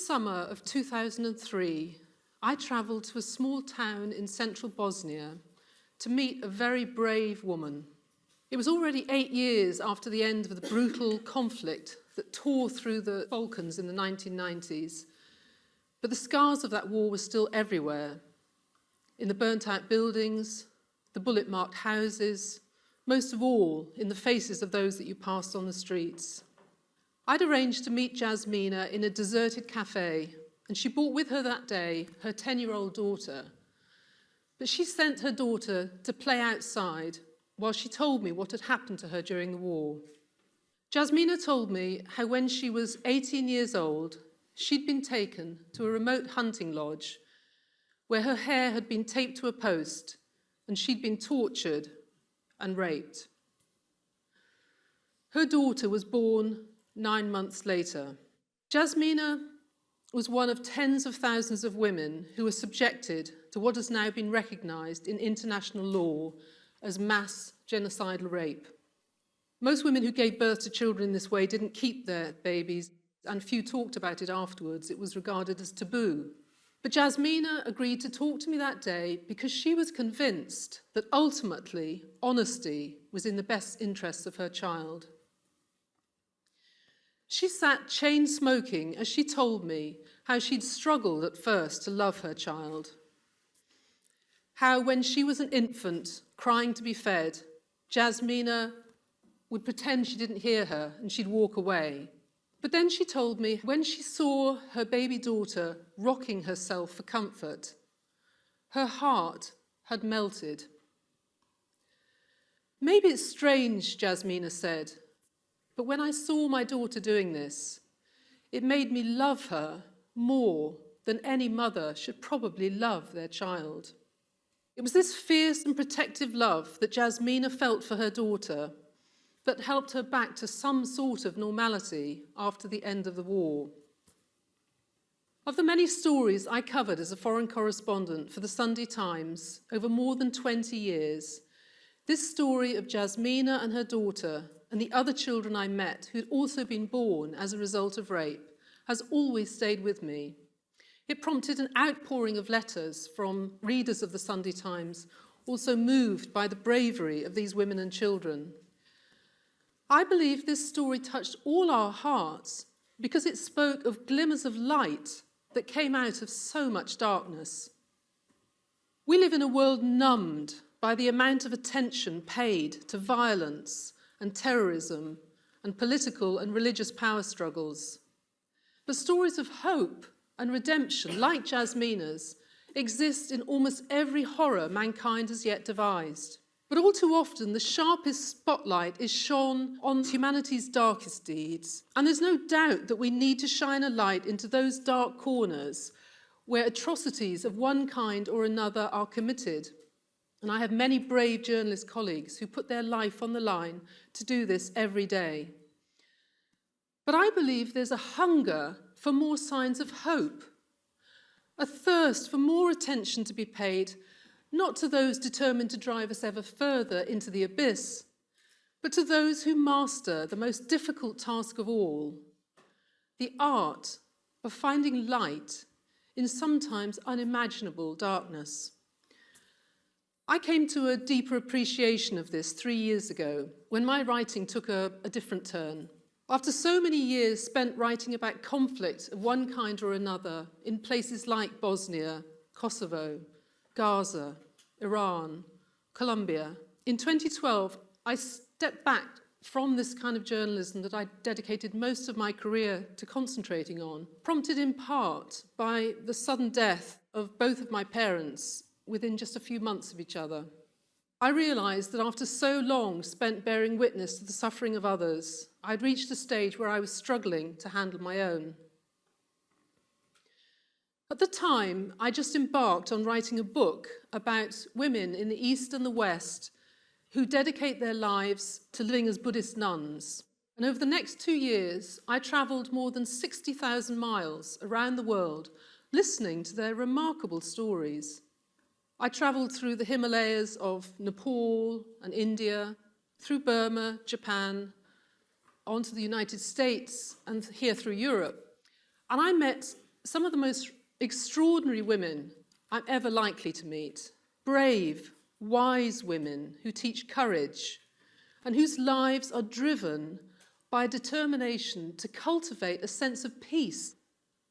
summer of 2003, I travelled to a small town in central Bosnia to meet a very brave woman. It was already 8 years after the end of the brutal conflict that tore through the Balkans in the 1990s, but the scars of that war were still everywhere, in the burnt-out buildings, the bullet-marked houses, most of all in the faces of those that you passed on the streets. I'd arranged to meet Jasmina in a deserted cafe, and she brought with her that day her 10-year-old daughter. But she sent her daughter to play outside while she told me what had happened to her during the war. Jasmina told me how when she was 18 years old, she'd been taken to a remote hunting lodge where her hair had been taped to a post and she'd been tortured and raped. Her daughter was born 9 months later. Jasmina was one of tens of thousands of women who were subjected to what has now been recognised in international law as mass genocidal rape. Most women who gave birth to children in this way didn't keep their babies, and few talked about it afterwards. It was regarded as taboo. But Jasmina agreed to talk to me that day because she was convinced that ultimately honesty was in the best interests of her child. She sat chain smoking as she told me how she'd struggled at first to love her child. How when she was an infant crying to be fed, Jasmina would pretend she didn't hear her and she'd walk away. But then she told me when she saw her baby daughter rocking herself for comfort, her heart had melted. Maybe it's strange, Jasmina said, but when I saw my daughter doing this, it made me love her more than any mother should probably love their child. It was this fierce and protective love that Jasmina felt for her daughter that helped her back to some sort of normality after the end of the war. Of the many stories I covered as a foreign correspondent for the Sunday Times over more than 20 years, this story of Jasmina and her daughter and the other children I met who'd also been born as a result of rape has always stayed with me. It prompted an outpouring of letters from readers of the Sunday Times, also moved by the bravery of these women and children. I believe this story touched all our hearts because it spoke of glimmers of light that came out of so much darkness. We live in a world numbed by the amount of attention paid to violence and terrorism and political and religious power struggles. But stories of hope and redemption, like Jasmina's, exist in almost every horror mankind has yet devised. But all too often, the sharpest spotlight is shone on humanity's darkest deeds. And there's no doubt that we need to shine a light into those dark corners where atrocities of one kind or another are committed. And I have many brave journalist colleagues who put their life on the line to do this every day. But I believe there's a hunger for more signs of hope, a thirst for more attention to be paid, not to those determined to drive us ever further into the abyss, but to those who master the most difficult task of all, the art of finding light in sometimes unimaginable darkness. I came to a deeper appreciation of this 3 years ago, when my writing took a different turn. After so many years spent writing about conflict of one kind or another in places like Bosnia, Kosovo, Gaza, Iran, Colombia, in 2012, I stepped back from this kind of journalism that I dedicated most of my career to concentrating on, prompted in part by the sudden death of both of my parents within just a few months of each other. I realised that after so long spent bearing witness to the suffering of others, I'd reached a stage where I was struggling to handle my own. At the time, I just embarked on writing a book about women in the East and the West who dedicate their lives to living as Buddhist nuns. And over the next 2 years, I travelled more than 60,000 miles around the world, listening to their remarkable stories. I travelled through the Himalayas of Nepal and India, through Burma, Japan, onto the United States, and here through Europe. And I met some of the most extraordinary women I'm ever likely to meet. Brave, wise women who teach courage and whose lives are driven by a determination to cultivate a sense of peace,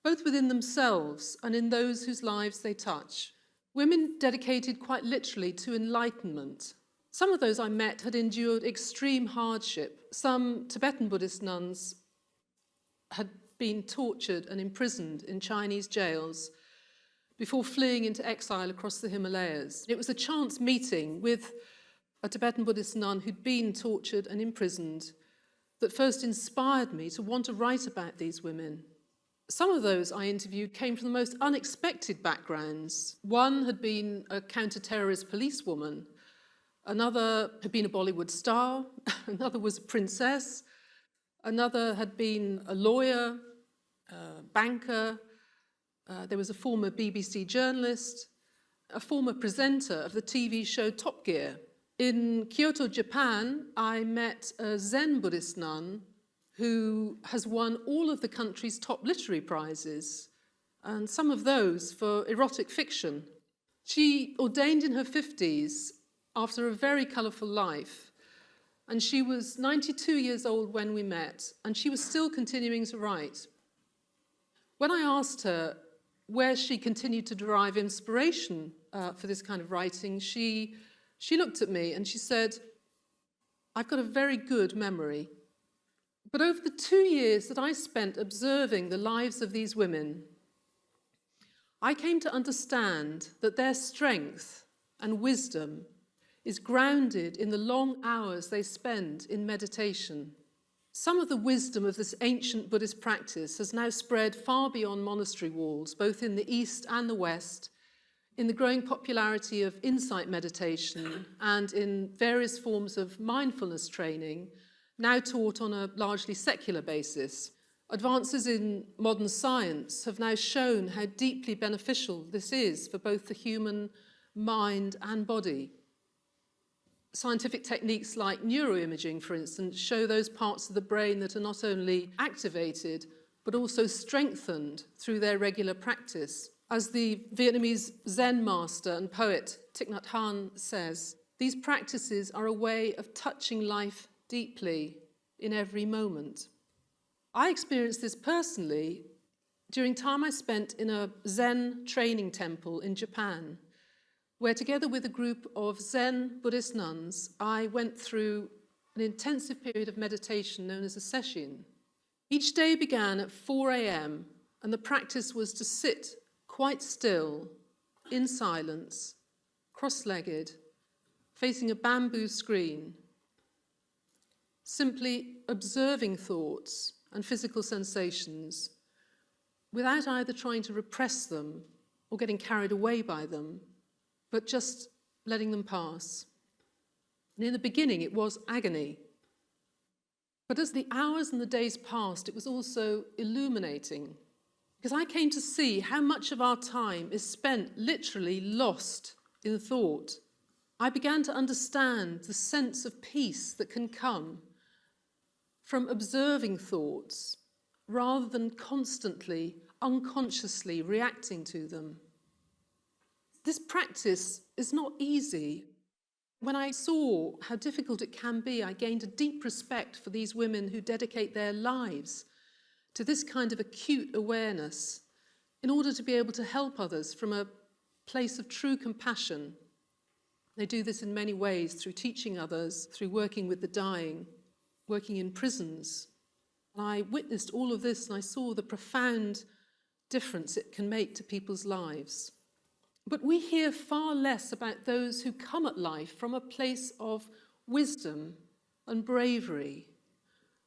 both within themselves and in those whose lives they touch. Women dedicated quite literally to enlightenment. Some of those I met had endured extreme hardship. Some Tibetan Buddhist nuns had been tortured and imprisoned in Chinese jails before fleeing into exile across the Himalayas. It was a chance meeting with a Tibetan Buddhist nun who'd been tortured and imprisoned that first inspired me to want to write about these women. Some of those I interviewed came from the most unexpected backgrounds. One had been a counter-terrorist policewoman, another had been a Bollywood star, another was a princess, another had been a lawyer, a banker, there was a former BBC journalist, a former presenter of the TV show Top Gear. In Kyoto, Japan, I met a Zen Buddhist nun who has won all of the country's top literary prizes, and some of those for erotic fiction. She ordained in her 50s after a very colourful life, and she was 92 years old when we met, and she was still continuing to write. When I asked her where she continued to derive inspiration for this kind of writing, she looked at me and she said, "I've got a very good memory. But over the 2 years that I spent observing the lives of these women, I came to understand that their strength and wisdom is grounded in the long hours they spend in meditation. Some of the wisdom of this ancient Buddhist practice has now spread far beyond monastery walls, both in the East and the West, in the growing popularity of insight meditation and in various forms of mindfulness training, now taught on a largely secular basis. Advances in modern science have now shown how deeply beneficial this is for both the human mind and body. Scientific techniques like neuroimaging, for instance, show those parts of the brain that are not only activated, but also strengthened through their regular practice. As the Vietnamese Zen master and poet Thich Nhat Hanh says, these practices are a way of touching life deeply in every moment. I experienced this personally during time I spent in a Zen training temple in Japan, where together with a group of Zen Buddhist nuns, I went through an intensive period of meditation known as a sesshin. Each day began at 4 a.m., and the practice was to sit quite still, in silence, cross-legged, facing a bamboo screen, simply observing thoughts and physical sensations without either trying to repress them or getting carried away by them, but just letting them pass. And in the beginning, it was agony. But as the hours and the days passed, it was also illuminating, because I came to see how much of our time is spent literally lost in thought. I began to understand the sense of peace that can come from observing thoughts rather than constantly, unconsciously reacting to them. This practice is not easy. When I saw how difficult it can be, I gained a deep respect for these women who dedicate their lives to this kind of acute awareness in order to be able to help others from a place of true compassion. They do this in many ways, through teaching others, through working with the dying, working in prisons. And I witnessed all of this and I saw the profound difference it can make to people's lives. But we hear far less about those who come at life from a place of wisdom and bravery,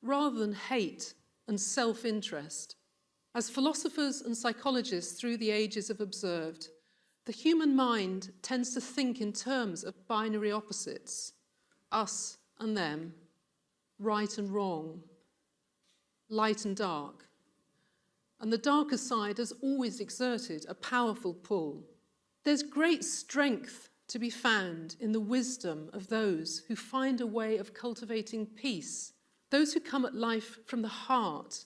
rather than hate and self-interest. As philosophers and psychologists through the ages have observed, the human mind tends to think in terms of binary opposites, us and them, right and wrong, light and dark. And the darker side has always exerted a powerful pull. There's great strength to be found in the wisdom of those who find a way of cultivating peace, those who come at life from the heart,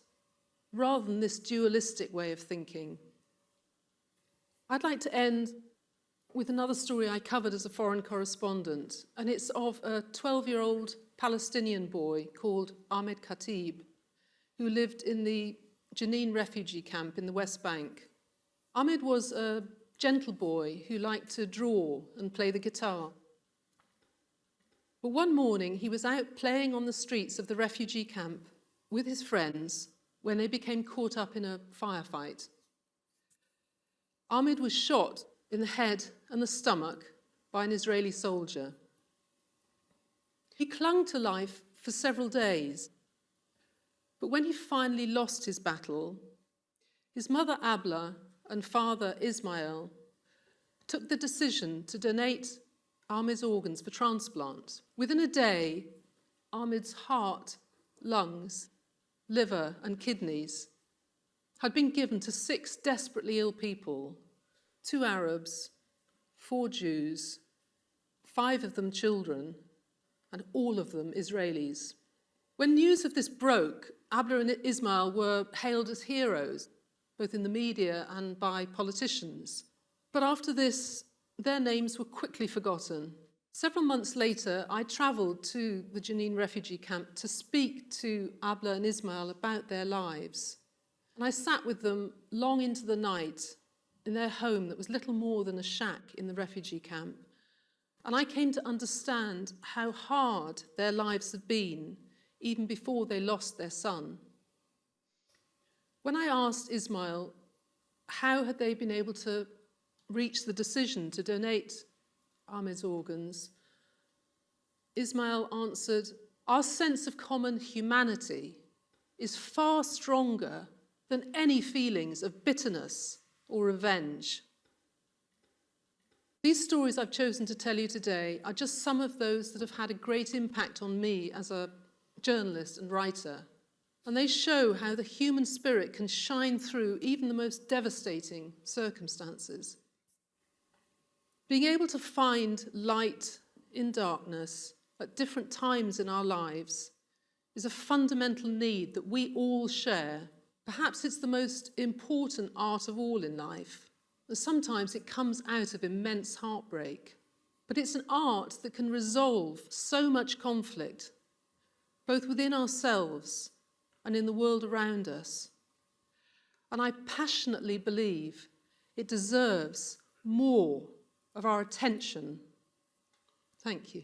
rather than this dualistic way of thinking. I'd like to end with another story I covered as a foreign correspondent, and it's of a 12-year-old Palestinian boy called Ahmed Khatib, who lived in the Jenin refugee camp in the West Bank. Ahmed was a gentle boy who liked to draw and play the guitar. But one morning he was out playing on the streets of the refugee camp with his friends when they became caught up in a firefight. Ahmed was shot in the head and the stomach by an Israeli soldier. He clung to life for several days, but when he finally lost his battle, his mother Abla and father Ismail took the decision to donate Ahmed's organs for transplant. Within a day, Ahmed's heart, lungs, liver and kidneys had been given to 6 desperately ill people, 2 Arabs, 4 Jews, 5 of them children, and all of them Israelis. When news of this broke, Abla and Ismail were hailed as heroes, both in the media and by politicians. But after this, their names were quickly forgotten. Several months later, I travelled to the Jenin refugee camp to speak to Abla and Ismail about their lives. And I sat with them long into the night in their home that was little more than a shack in the refugee camp. And I came to understand how hard their lives had been, even before they lost their son. When I asked Ismail how had they been able to reach the decision to donate Ahmed's organs, Ismail answered, "Our sense of common humanity is far stronger than any feelings of bitterness or revenge." These stories I've chosen to tell you today are just some of those that have had a great impact on me as a journalist and writer. And they show how the human spirit can shine through even the most devastating circumstances. Being able to find light in darkness at different times in our lives is a fundamental need that we all share. Perhaps it's the most important art of all in life. And sometimes it comes out of immense heartbreak. But it's an art that can resolve so much conflict, both within ourselves and in the world around us. And I passionately believe it deserves more of our attention. Thank you.